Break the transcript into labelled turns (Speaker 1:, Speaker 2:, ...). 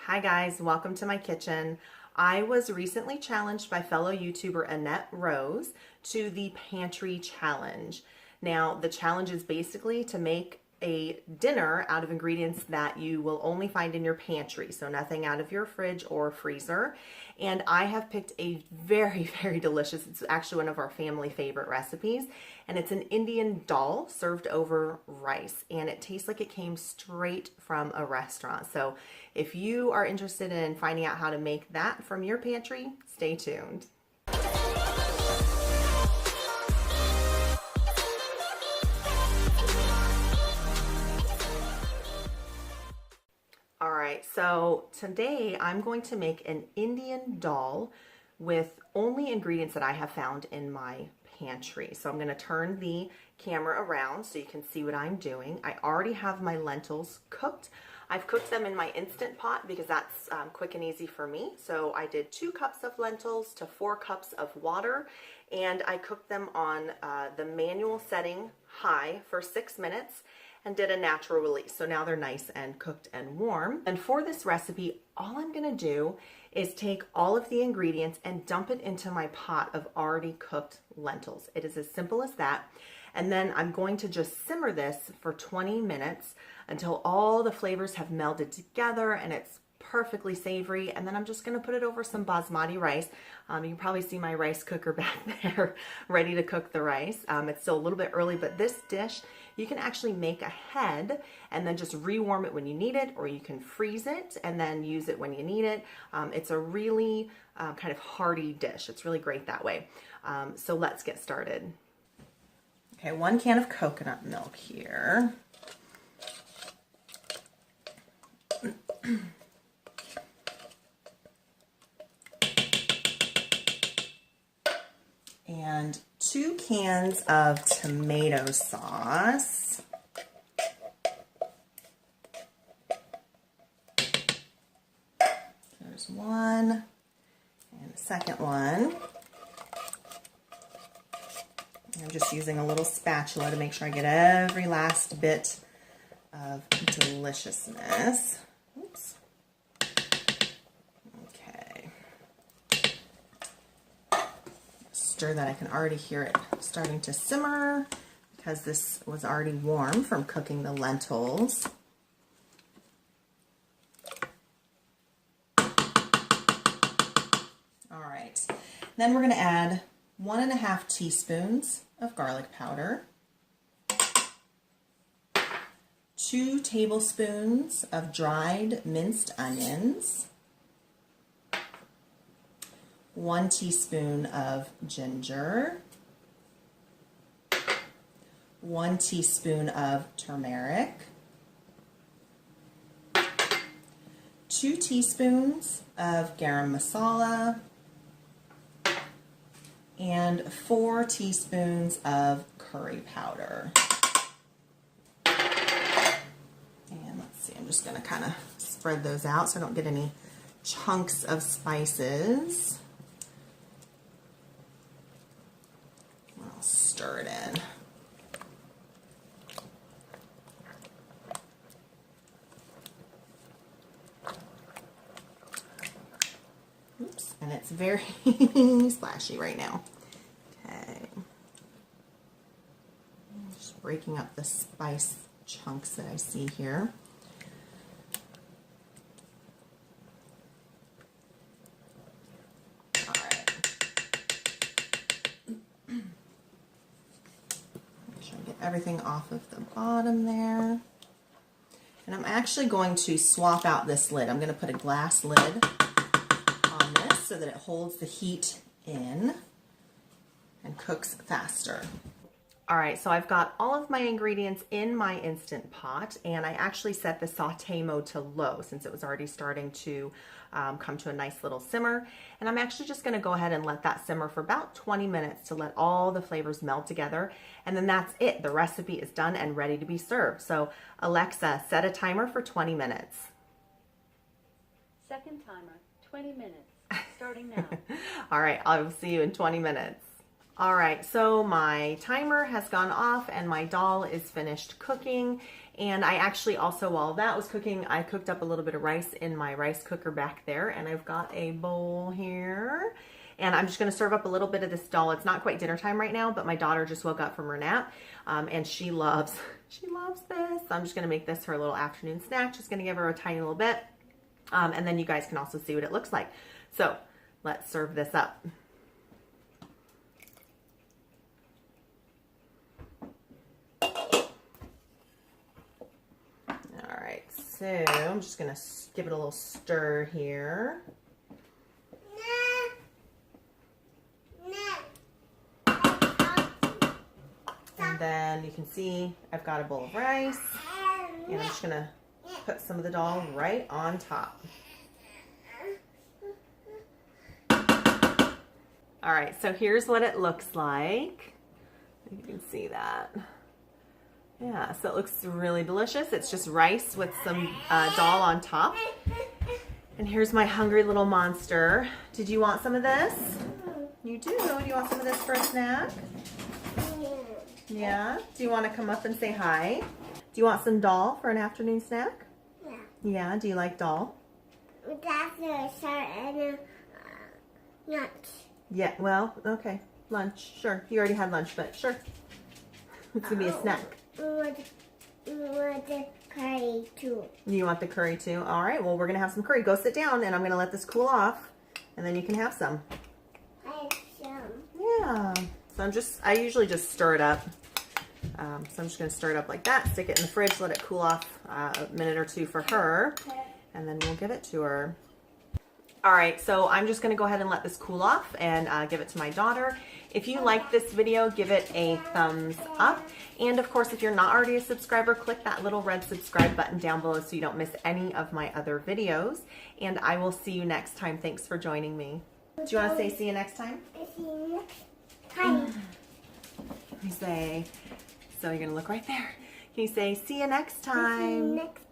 Speaker 1: Hi guys, welcome to my kitchen. I was recently challenged by fellow YouTuber Annette Rose to the Pantry Challenge. Now, the challenge is basically to make a dinner out of ingredients that you will only find in your pantry, so nothing out of your fridge or freezer. And I have picked a very, very delicious, it's actually one of our family favorite recipes, and it's an Indian dal served over rice, and it tastes like it came straight from a restaurant. So if you are interested in finding out how to make that from your pantry, stay tuned. All right, so today I'm going to make an Indian dal with only ingredients that I have found in my pantry. So I'm going to turn the camera around so you can see what I'm doing. I already have my lentils cooked. I've cooked them in my Instant Pot because that's quick and easy for me. So I did 2 cups of lentils to 4 cups of water, and I cooked them on the manual setting high for 6 minutes and did a natural release. So now they're nice and cooked and warm. And for this recipe, all I'm gonna do is take all of the ingredients and dump it into my pot of already cooked lentils. It is as simple as that. And then I'm going to just simmer this for 20 minutes until all the flavors have melded together and it's perfectly savory. And then I'm just gonna put it over some basmati rice. You can probably see my rice cooker back there ready to cook the rice. It's still a little bit early, but this dish, you can actually make ahead and then just rewarm it when you need it, or you can freeze it and then use it when you need it. It's a really kind of hearty dish. It's really great that way. So let's get started. Okay, 1 can of coconut milk here. And 2 cans of tomato sauce. There's 1, and the second one. I'm just using a little spatula to make sure I get every last bit of deliciousness. Oops. Okay. Stir that. I can already hear it starting to simmer because this was already warm from cooking the lentils. All right. Then we're going to add 1½ teaspoons of garlic powder, 2 tablespoons of dried minced onions, 1 teaspoon of ginger, 1 teaspoon of turmeric, 2 teaspoons of garam masala, and 4 teaspoons of curry powder. And let's see, I'm just going to kind of spread those out so I don't get any chunks of spices. I'll stir it in. Oops, and it's very splashy right now. Okay. Just breaking up the spice chunks that I see here. All right. Make sure I get everything off of the bottom there. And I'm actually going to swap out this lid. I'm going to put a glass lid so that it holds the heat in and cooks faster. All right, so I've got all of my ingredients in my Instant Pot, and I actually set the saute mode to low since it was already starting to come to a nice little simmer. And I'm actually just gonna go ahead and let that simmer for about 20 minutes to let all the flavors meld together. And then that's it. The recipe is done and ready to be served. So Alexa, set a timer for 20 minutes.
Speaker 2: Second timer, 20 minutes. Starting now.
Speaker 1: All right, I'll see you in 20 minutes. All right, so my timer has gone off and my dal is finished cooking. And I actually also, while that was cooking, I cooked up a little bit of rice in my rice cooker back there. And I've got a bowl here. And I'm just gonna serve up a little bit of this dal. It's not quite dinner time right now, but my daughter just woke up from her nap. And she loves this. So I'm just gonna make this her little afternoon snack. Just gonna give her a tiny little bit. And then you guys can also see what it looks like. So let's serve this up. So I'm just gonna give it a little stir here. And then you can see I've got a bowl of rice, and I'm just gonna put some of the dal right on top. All right, so here's what it looks like. You can see that. Yeah, so it looks really delicious. It's just rice with some dal on top. And here's my hungry little monster. Did you want some of this? You do? Do you want some of this for a snack? Yeah? Do you want to come up and say hi? Do you want some dal for an afternoon snack? Yeah. Yeah, do you like dal?
Speaker 2: That's start and lunch.
Speaker 1: Yeah, well, okay. Lunch, sure. You already had lunch, but sure. It's going to be a snack.
Speaker 2: We want the curry too.
Speaker 1: You want the curry too? All right, well, we're going to have some curry. Go sit down, and I'm going to let this cool off, and then you can have some.
Speaker 2: I have some.
Speaker 1: Yeah. So I usually just stir it up. So I'm just going to stir it up like that, stick it in the fridge, let it cool off a minute or two for her, and then we'll give it to her. All right, so I'm just going to go ahead and let this cool off and give it to my daughter. If you like this video, give it a thumbs up. And of course, if you're not already a subscriber, click that little red subscribe button down below so you don't miss any of my other videos. And I will see you next time. Thanks for joining me. Do you want to say see you next time?
Speaker 2: See you next time.
Speaker 1: Can you say, so you're going to look right there. Can you say see you next time?
Speaker 2: See you next